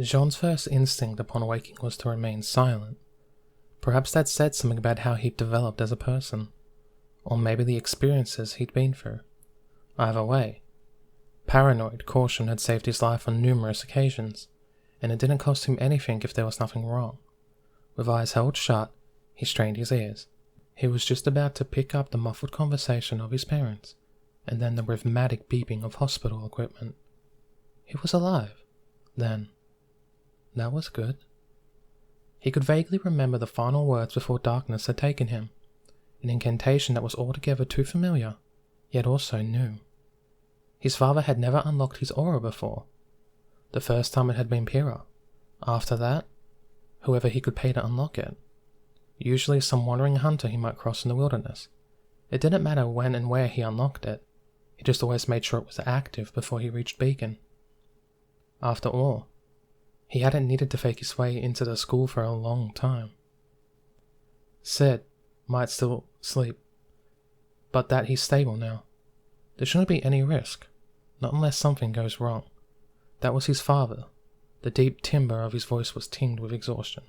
Jean's first instinct upon waking was to remain silent. Perhaps that said something about how he'd developed as a person, or maybe the experiences he'd been through. Either way, paranoid caution had saved his life on numerous occasions, and it didn't cost him anything if there was nothing wrong. With eyes held shut, he strained his ears. He was just about to pick up the muffled conversation of his parents, and then the rhythmic beeping of hospital equipment. He was alive, then. That was good. He could vaguely remember the final words before darkness had taken him, an incantation that was altogether too familiar, yet also new. His father had never unlocked his aura before. The first time it had been Pyrrha. After that, whoever he could pay to unlock it. Usually some wandering hunter he might cross in the wilderness. It didn't matter when and where he unlocked it. He just always made sure it was active before he reached Beacon. After all, he hadn't needed to fake his way into the school for a long time. Sid might still sleep, but that he's stable now. There shouldn't be any risk, not unless something goes wrong. That was his father. The deep timbre of his voice was tinged with exhaustion,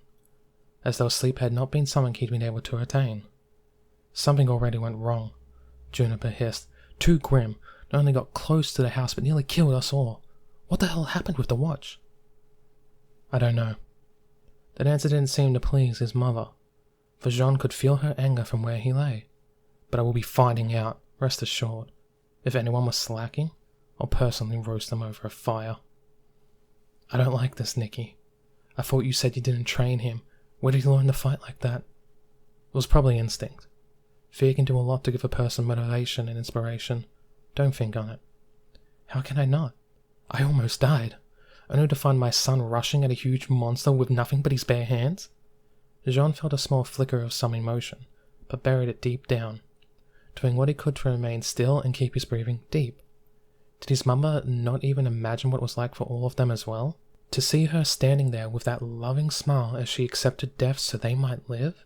as though sleep had not been something he'd been able to attain. Something already went wrong, Juniper hissed. Too grim. Not only got close to the house, but nearly killed us all. What the hell happened with the watch? I don't know. That answer didn't seem to please his mother, for Jean could feel her anger from where he lay. But I will be finding out, rest assured. If anyone was slacking, I'll personally roast them over a fire. I don't like this, Nikki. I thought you said you didn't train him. Where did he learn to fight like that? It was probably instinct. Fear can do a lot to give a person motivation and inspiration. Don't think on it. How can I not? I almost died, only to find my son rushing at a huge monster with nothing but his bare hands. Jean felt a small flicker of some emotion, but buried it deep down, doing what he could to remain still and keep his breathing deep. Did his mother not even imagine what it was like for all of them as well? To see her standing there with that loving smile as she accepted death so they might live?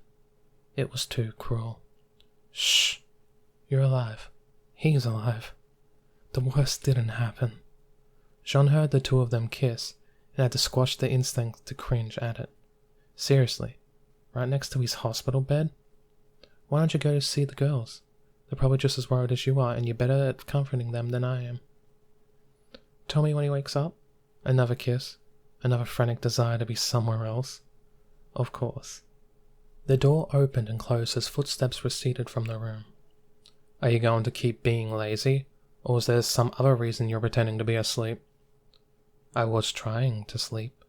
It was too cruel. Shh. You're alive. He's alive. The worst didn't happen. Jean heard the two of them kiss, and had to squash the instinct to cringe at it. Seriously, right next to his hospital bed? Why don't you go to see the girls? They're probably just as worried as you are, and you're better at comforting them than I am. Tell me when he wakes up? Another kiss? Another frantic desire to be somewhere else? Of course. The door opened and closed as footsteps receded from the room. Are you going to keep being lazy, or is there some other reason you're pretending to be asleep? I was trying to sleep.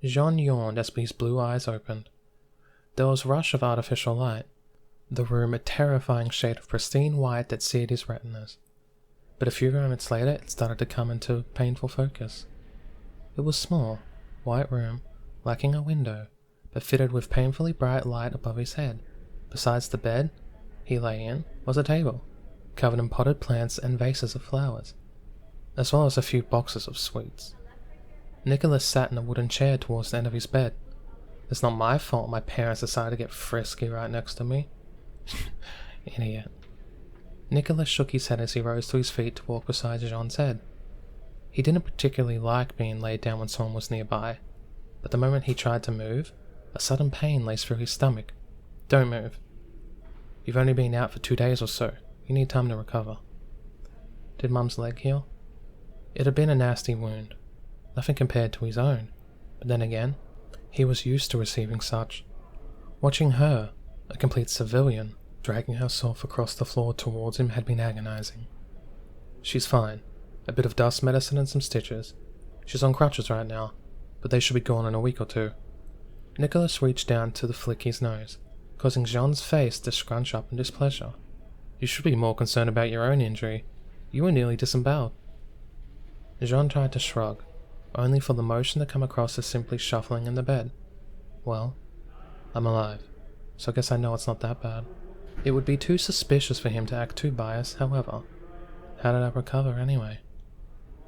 Jean yawned as his blue eyes opened. There was a rush of artificial light, the room a terrifying shade of pristine white that seared his retinas. But a few moments later it started to come into painful focus. It was small, white room, lacking a window, but fitted with painfully bright light above his head. Besides the bed he lay in was a table, covered in potted plants and vases of flowers, as well as a few boxes of sweets. Nicholas sat in a wooden chair towards the end of his bed. It's not my fault my parents decided to get frisky right next to me. Idiot. Nicholas shook his head as he rose to his feet to walk beside Jean's head. He didn't particularly like being laid down when someone was nearby, but the moment he tried to move, a sudden pain laced through his stomach. Don't move. You've only been out for 2 days or so. You need time to recover. Did Mum's leg heal? It had been a nasty wound. Nothing compared to his own, but then again, he was used to receiving such. Watching her, a complete civilian, dragging herself across the floor towards him had been agonizing. She's fine. A bit of dust medicine and some stitches. She's on crutches right now, but they should be gone in a week or two. Nicholas reached down to flick his nose, causing Jean's face to scrunch up in displeasure. You should be more concerned about your own injury. You were nearly disemboweled. Jean tried to shrug, only for the motion to come across as simply shuffling in the bed. Well, I'm alive, so I guess I know it's not that bad. It would be too suspicious for him to act too biased, however. How did I recover anyway?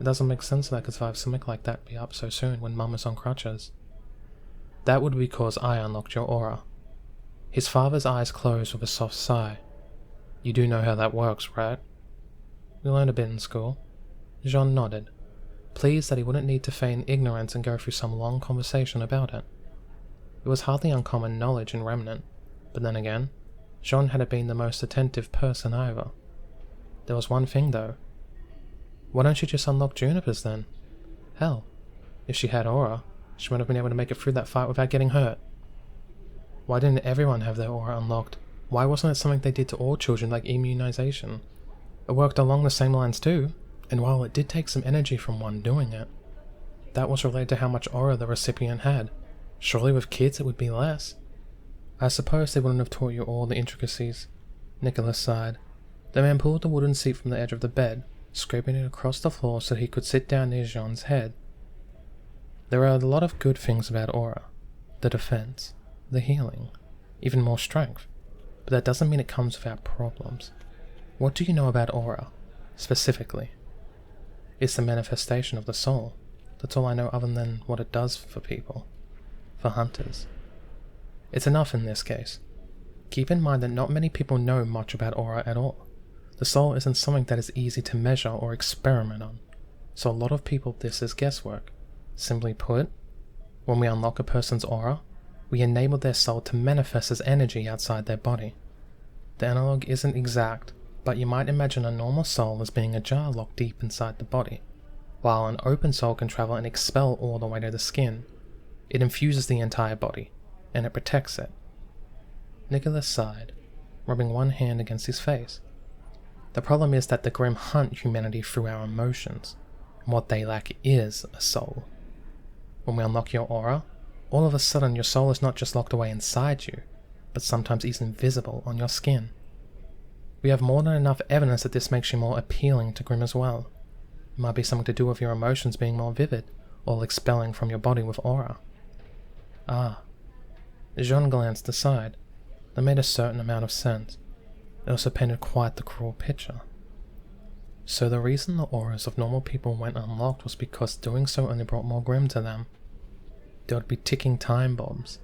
It doesn't make sense that I could survive something like that be up so soon when Mum is on crutches. That would be because I unlocked your aura. His father's eyes closed with a soft sigh. You do know how that works, right? We learned a bit in school. Jean nodded. pleased that he wouldn't need to feign ignorance and go through some long conversation about it. It was hardly uncommon knowledge in Remnant, but then again, Jean had been the most attentive person either. There was one thing though. Why don't you just unlock Juniper's then? Hell, if she had aura, she might have been able to make it through that fight without getting hurt. Why didn't everyone have their aura unlocked? Why wasn't it something they did to all children like immunization? It worked along the same lines too, and while it did take some energy from one doing it, that was related to how much aura the recipient had. Surely with kids it would be less. I suppose they wouldn't have taught you all the intricacies. Nicholas sighed. The man pulled the wooden seat from the edge of the bed, scraping it across the floor so he could sit down near Jean's head. There are a lot of good things about aura. The defense, the healing, even more strength. But that doesn't mean it comes without problems. What do you know about aura, specifically? It's the manifestation of the soul. That's all I know other than what it does for people. For hunters. It's enough in this case. Keep in mind that not many people know much about aura at all. The soul isn't something that is easy to measure or experiment on, so a lot of people this is guesswork. Simply put, when we unlock a person's aura, we enable their soul to manifest as energy outside their body. The analog isn't exact, but you might imagine a normal soul as being a jar locked deep inside the body, while an open soul can travel and expel all the way to the skin. It infuses the entire body, and it protects it. Nicholas sighed, rubbing one hand against his face. The problem is that the Grimm hunt humanity through our emotions, and what they lack is a soul. When we unlock your aura, all of a sudden your soul is not just locked away inside you, but sometimes even visible on your skin. We have more than enough evidence that this makes you more appealing to Grimm as well. It might be something to do with your emotions being more vivid, or expelling from your body with aura. Ah. Jean glanced aside. That made a certain amount of sense. It also painted quite the cruel picture. So the reason the auras of normal people went unlocked was because doing so only brought more Grimm to them. They would be ticking time bombs,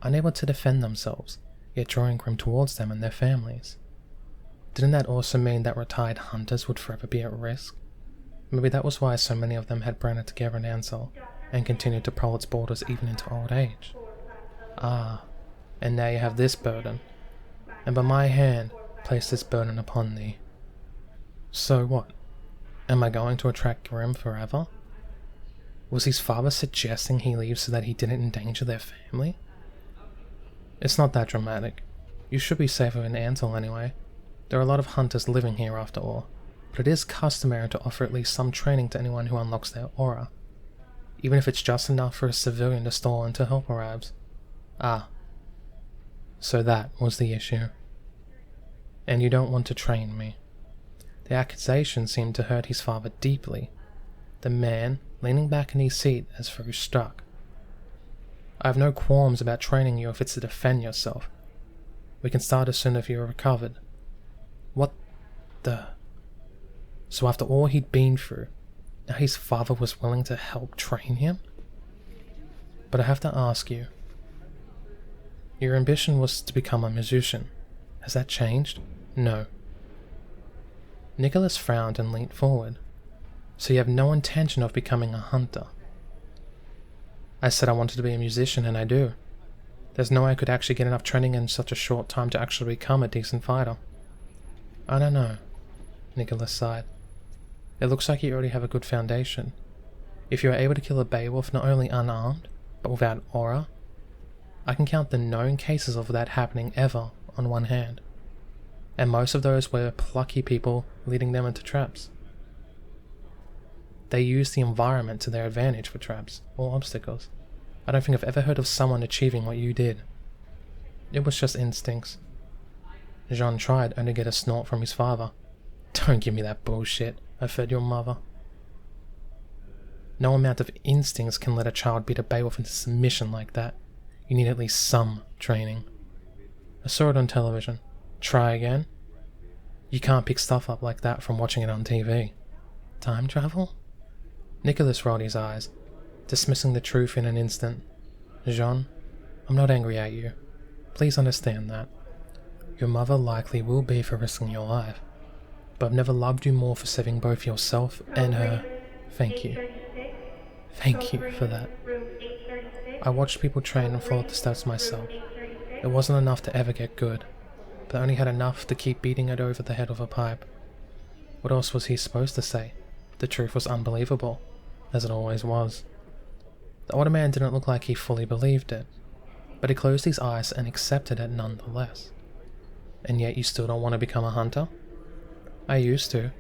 unable to defend themselves, yet drawing Grimm towards them and their families. Didn't that also mean that retired hunters would forever be at risk? Maybe that was why so many of them had branded together an Ansel, and continued to prowl its borders even into old age. Ah, and now you have this burden, and by my hand place this burden upon thee. So what? Am I going to attract Grimm forever? Was his father suggesting he leave so that he didn't endanger their family? It's not that dramatic. You should be safer in Ansel anyway. There are a lot of hunters living here after all, but it is customary to offer at least some training to anyone who unlocks their aura, even if it's just enough for a civilian to stall until help arrives. Ah. So that was the issue. And you don't want to train me. The accusation seemed to hurt his father deeply, the man leaning back in his seat as though struck. I have no qualms about training you if it's to defend yourself. We can start as soon as you're recovered. What the... So after all he'd been through, now his father was willing to help train him? But I have to ask you, your ambition was to become a musician. Has that changed? No. Nicholas frowned and leaned forward. So you have no intention of becoming a hunter? I said I wanted to be a musician, and I do. There's no way I could actually get enough training in such a short time to actually become a decent fighter. I don't know, Nicholas sighed. It looks like you already have a good foundation. If you are able to kill a Beowulf not only unarmed, but without aura, I can count the known cases of that happening ever on one hand. And most of those were plucky people leading them into traps. They used the environment to their advantage for traps or obstacles. I don't think I've ever heard of someone achieving what you did. It was just instincts. Jean tried only to get a snort from his father. Don't give me that bullshit. I fed your mother. No amount of instincts can let a child beat a Beowulf into submission like that. You need at least some training. I saw it on television. Try again? You can't pick stuff up like that from watching it on TV. Time travel? Nicholas rolled his eyes, dismissing the truth in an instant. Jean, I'm not angry at you. Please understand that. Your mother likely will be for risking your life, but I've never loved you more for saving both yourself and her. Thank you. Thank you for that. I watched people train and followed the steps myself. It wasn't enough to ever get good, but I only had enough to keep beating it over the head with a pipe. What else was he supposed to say? The truth was unbelievable, as it always was. The older man didn't look like he fully believed it, but he closed his eyes and accepted it nonetheless. And yet you still don't want to become a hunter? I used to.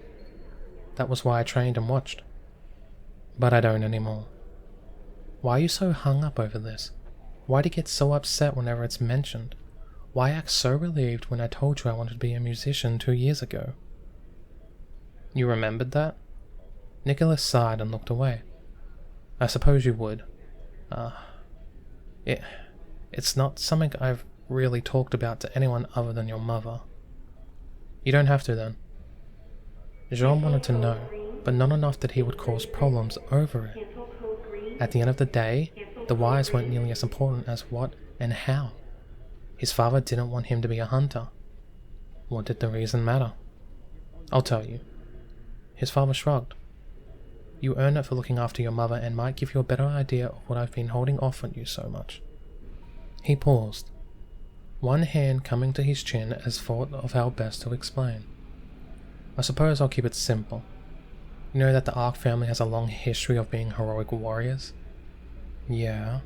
That was why I trained and watched. But I don't anymore. Why are you so hung up over this? Why do you get so upset whenever it's mentioned? Why act so relieved when I told you I wanted to be a musician 2 years ago? You remembered that? Nicholas sighed and looked away. I suppose you would. It's not something I've really talked about to anyone other than your mother. You don't have to then. Jean wanted to know, but not enough that he would cause problems over it. At the end of the day, the whys weren't nearly as important as what and how. His father didn't want him to be a hunter. What did the reason matter? I'll tell you. His father shrugged. You earn it for looking after your mother and might give you a better idea of what I've been holding off on you so much. He paused, one hand coming to his chin as thought of how best to explain. I suppose I'll keep it simple. You know that the Ark family has a long history of being heroic warriors? Yeah.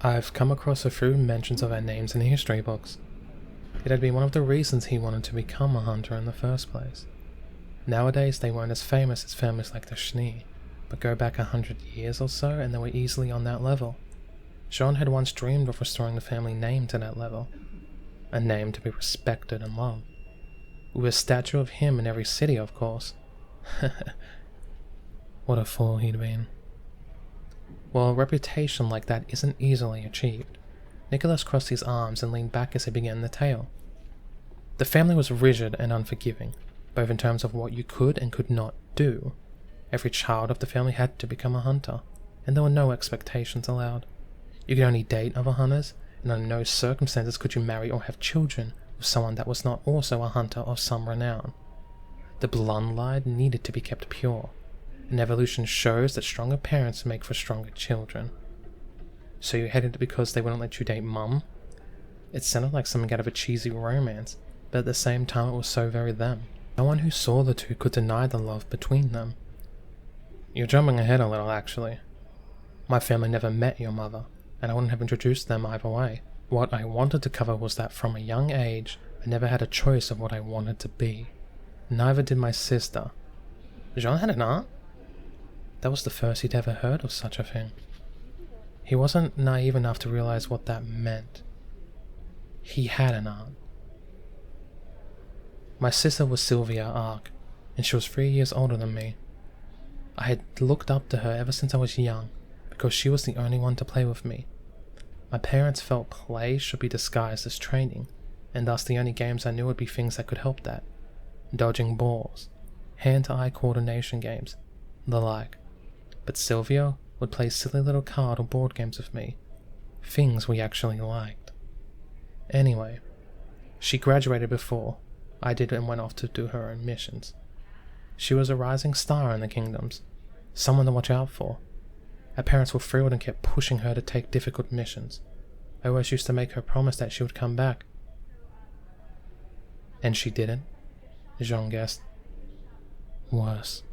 I've come across a few mentions of our names in the history books. It had been one of the reasons he wanted to become a hunter in the first place. Nowadays they weren't as famous as families like the Schnee, but go back 100 years or so and they were easily on that level. Jean had once dreamed of restoring the family name to that level, a name to be respected and loved. With a statue of him in every city, of course. What a fool he'd been. Well, a reputation like that isn't easily achieved. Nicholas crossed his arms and leaned back as he began the tale. The family was rigid and unforgiving, both in terms of what you could and could not do. Every child of the family had to become a hunter, and there were no expectations allowed. You could only date other hunters, and under no circumstances could you marry or have children with someone that was not also a hunter of some renown. The bloodline needed to be kept pure, and evolution shows that stronger parents make for stronger children. So you hated it because they wouldn't let you date mum? It sounded like something out of a cheesy romance, but at the same time it was so very them. No one who saw the two could deny the love between them. You're jumping ahead a little, actually. My family never met your mother, and I wouldn't have introduced them either way. What I wanted to cover was that from a young age, I never had a choice of what I wanted to be. Neither did my sister. Jean had an aunt? That was the first he'd ever heard of such a thing. He wasn't naive enough to realize what that meant. He had an aunt. My sister was Sylvia Ark, and she was 3 years older than me. I had looked up to her ever since I was young, because she was the only one to play with me. My parents felt play should be disguised as training, and thus the only games I knew would be things that could help that. Dodging balls, hand-to-eye coordination games, the like. But Sylvia would play silly little card or board games with me, things we actually liked. Anyway, she graduated before I did and went off to do her own missions. She was a rising star in the kingdoms, someone to watch out for. Her parents were thrilled and kept pushing her to take difficult missions. I always used to make her promise that she would come back. And she didn't, Jean guessed. Worse.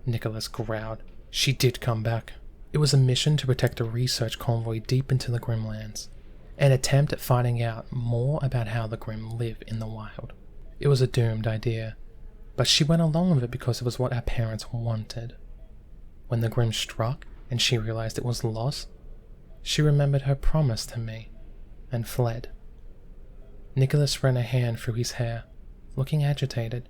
Nicholas growled. She did come back. It was a mission to protect a research convoy deep into the Grimlands, an attempt at finding out more about how the Grim live in the wild. It was a doomed idea, but she went along with it because it was what our parents wanted. When the Grim struck and she realized it was lost, she remembered her promise to me and fled. Nicholas ran a hand through his hair, looking agitated.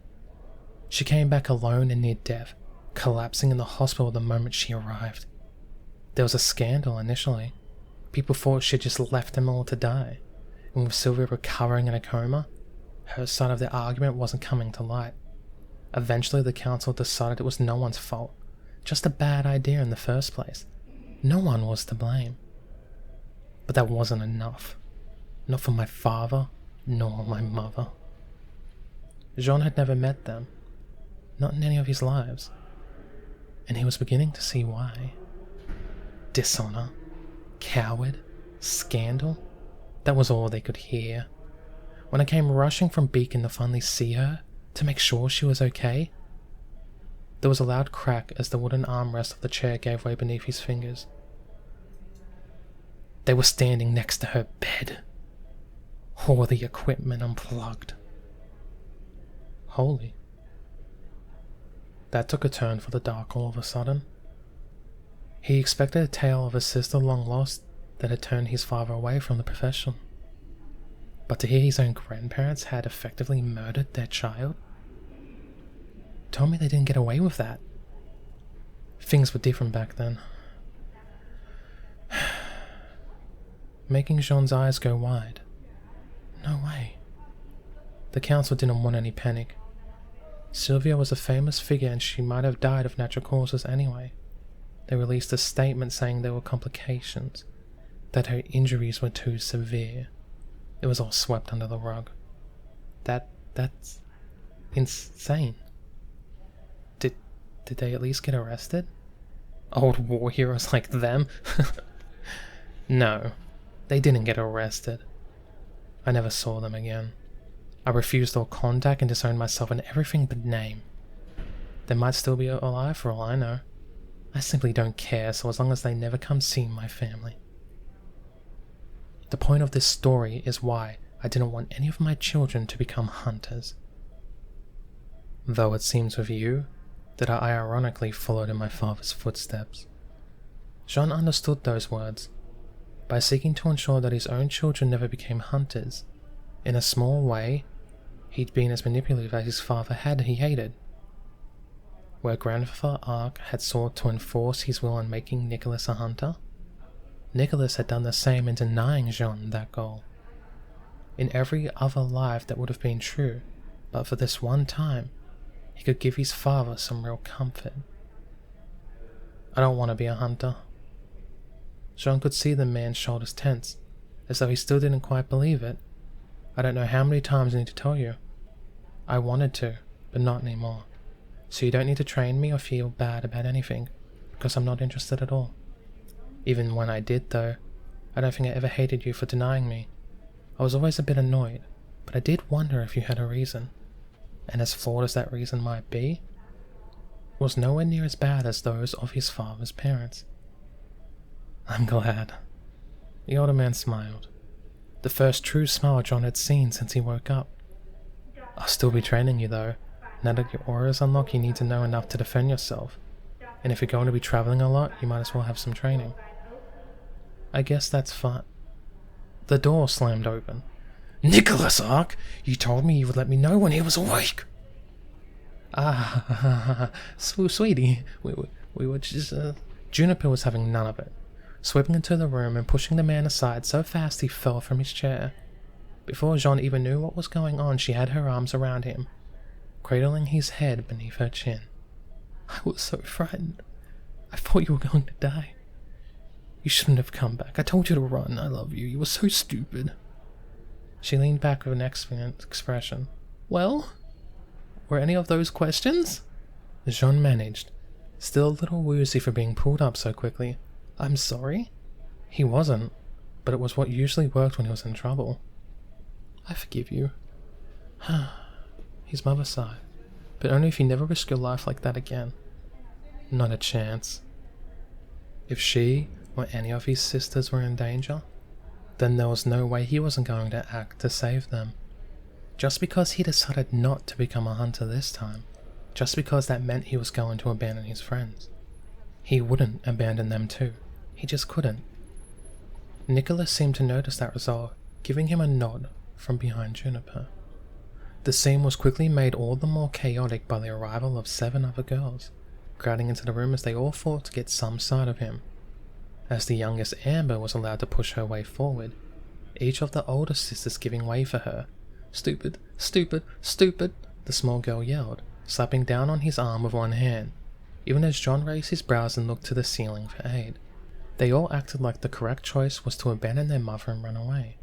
She came back alone and near death, collapsing in the hospital the moment she arrived. There was a scandal initially. People thought she had just left them all to die, and with Sylvia recovering in a coma, her side of the argument wasn't coming to light. Eventually the council decided it was no one's fault, just a bad idea in the first place. No one was to blame. But that wasn't enough. Not for my father, nor my mother. Jean had never met them, not in any of his lives. and he was beginning to see why. Dishonor, coward, scandal, that was all they could hear. When I came rushing from Beacon to finally see her, to make sure she was okay, there was a loud crack as the wooden armrest of the chair gave way beneath his fingers. They were standing next to her bed. All the equipment unplugged. Holy. That took a turn for the dark all of a sudden. He expected a tale of a sister long lost that had turned his father away from the profession. But to hear his own grandparents had effectively murdered their child? Told me they didn't get away with that. Things were different back then. Making Jean's eyes go wide. No way. The council didn't want any panic. Sylvia was a famous figure and she might have died of natural causes anyway. They released a statement saying there were complications, that her injuries were too severe. It was all swept under the rug. That's insane. Did they at least get arrested? Old war heroes like them? No, they didn't get arrested. I never saw them again. I refused all contact and disowned myself in everything but name. They might still be alive for all I know. I simply don't care, so as long as they never come see my family. The point of this story is why I didn't want any of my children to become hunters. Though it seems with you that I ironically followed in my father's footsteps. Jean understood those words. By seeking to ensure that his own children never became hunters, in a small way, he'd been as manipulative as his father he hated. Where Grandfather Ark had sought to enforce his will on making Nicholas a hunter, Nicholas had done the same in denying Jean that goal. In every other life that would have been true, but for this one time, he could give his father some real comfort. I don't want to be a hunter. Jean could see the man's shoulders tense, as though he still didn't quite believe it. I don't know how many times I need to tell you. I wanted to, but not anymore. So you don't need to train me or feel bad about anything, because I'm not interested at all. Even when I did though, I don't think I ever hated you for denying me. I was always a bit annoyed, but I did wonder if you had a reason. And as flawed as that reason might be, it was nowhere near as bad as those of his father's parents. I'm glad. The older man smiled. The first true smile John had seen since he woke up. I'll still be training you though. Now that your aura is unlocked, you need to know enough to defend yourself. And if you're going to be traveling a lot, you might as well have some training. I guess that's fine. The door slammed open. Nicholas Ark! You told me you would let me know when he was awake! Sweetie, we were just, Juniper was having none of it, sweeping into the room and pushing the man aside so fast he fell from his chair. Before Jean even knew what was going on, she had her arms around him, cradling his head beneath her chin. I was so frightened. I thought you were going to die. You shouldn't have come back. I told you to run. I love you. You were so stupid. She leaned back with an expectant expression. Well? Were any of those questions? Jean managed, still a little woozy for being pulled up so quickly. I'm sorry? He wasn't, but it was what usually worked when he was in trouble. I forgive you. His mother sighed, but only if you never risk your life like that again. Not a chance. If she or any of his sisters were in danger, then there was no way he wasn't going to act to save them. Just because he decided not to become a hunter this time, just because that meant he was going to abandon his friends. He wouldn't abandon them too. He just couldn't. Nicholas seemed to notice that resolve, giving him a nod from behind Juniper. The scene was quickly made all the more chaotic by the arrival of 7 other girls, crowding into the room as they all fought to get some sight of him. As the youngest Amber was allowed to push her way forward, each of the older sisters giving way for her. Stupid, stupid, stupid, the small girl yelled, slapping down on his arm with one hand, even as John raised his brows and looked to the ceiling for aid. They all acted like the correct choice was to abandon their mother and run away.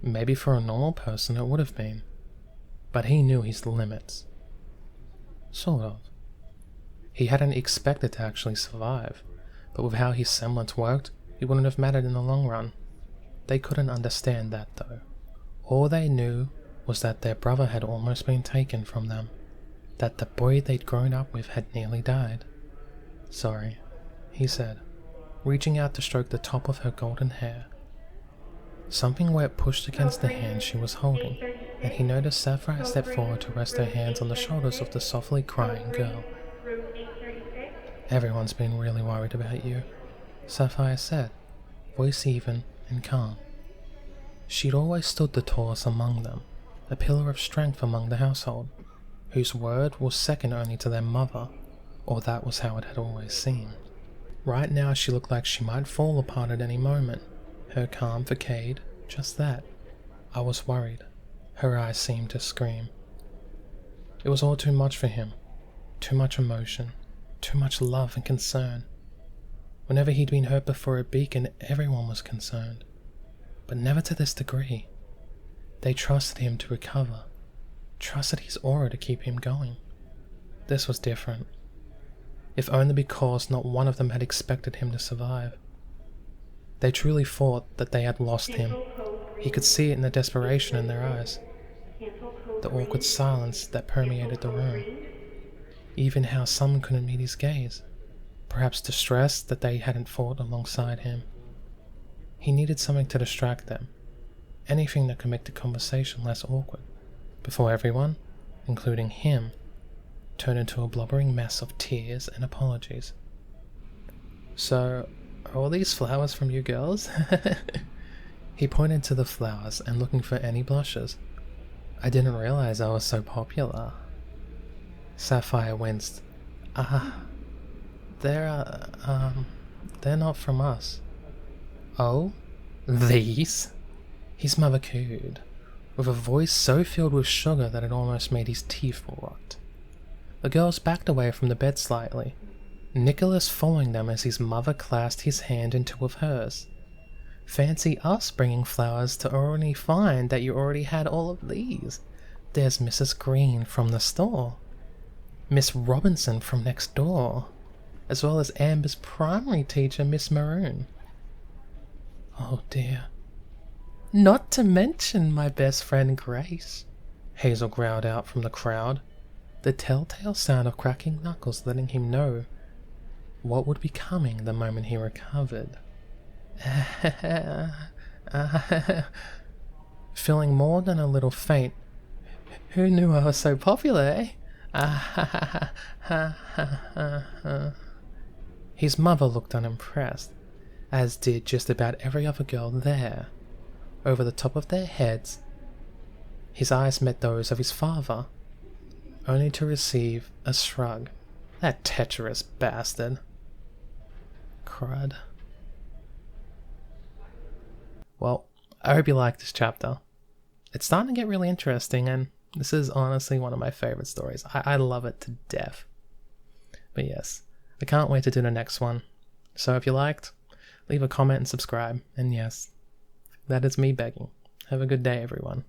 Maybe for a normal person it would have been, but he knew his limits. Sort of. He hadn't expected to actually survive, but with how his semblance worked, it wouldn't have mattered in the long run. They couldn't understand that though. All they knew was that their brother had almost been taken from them, that the boy they'd grown up with had nearly died. "Sorry," he said, reaching out to stroke the top of her golden hair. Something wet pushed against the hand she was holding, and he noticed Sapphire step forward to rest her hands on the shoulders of the softly crying girl. "Everyone's been really worried about you," Sapphire said, voice even and calm. She'd always stood the tallest among them, a pillar of strength among the household, whose word was second only to their mother, or that was how it had always seemed. Right now she looked like she might fall apart at any moment, her calm for Cade, just that. I was worried. Her eyes seemed to scream. It was all too much for him. Too much emotion. Too much love and concern. Whenever he'd been hurt before a beacon, everyone was concerned. But never to this degree. They trusted him to recover. Trusted his aura to keep him going. This was different. If only because not one of them had expected him to survive. They truly thought that they had lost him. He could see it in the desperation in their eyes. The awkward silence that permeated the room. Even how some couldn't meet his gaze. Perhaps distressed that they hadn't fought alongside him. He needed something to distract them. Anything that could make the conversation less awkward. Before everyone, including him, turned into a blubbering mess of tears and apologies. "So, are all these flowers from you girls?" He pointed to the flowers and looking for any blushes. "I didn't realize I was so popular." Sapphire winced. They're not from us." "Oh? These?" His mother cooed, with a voice so filled with sugar that it almost made his teeth rot. The girls backed away from the bed slightly, Nicholas following them as his mother clasped his hand in two of hers. "Fancy us bringing flowers to only find that you already had all of these. There's Mrs. Green from the store, Miss Robinson from next door, as well as Amber's primary teacher, Miss Maroon. Oh dear. Not to mention my best friend Grace," Hazel growled out from the crowd, the telltale sound of cracking knuckles letting him know what would be coming the moment he recovered. Feeling more than a little faint. "Who knew I was so popular, eh?" His mother looked unimpressed, as did just about every other girl there. Over the top of their heads, his eyes met those of his father, only to receive a shrug. That treacherous bastard. Crud. Well, I hope you liked this chapter. It's starting to get really interesting, and this is honestly one of my favorite stories. I love it to death. But yes, I can't wait to do the next one. So if you liked, leave a comment and subscribe. And yes, that is me begging. Have a good day, everyone.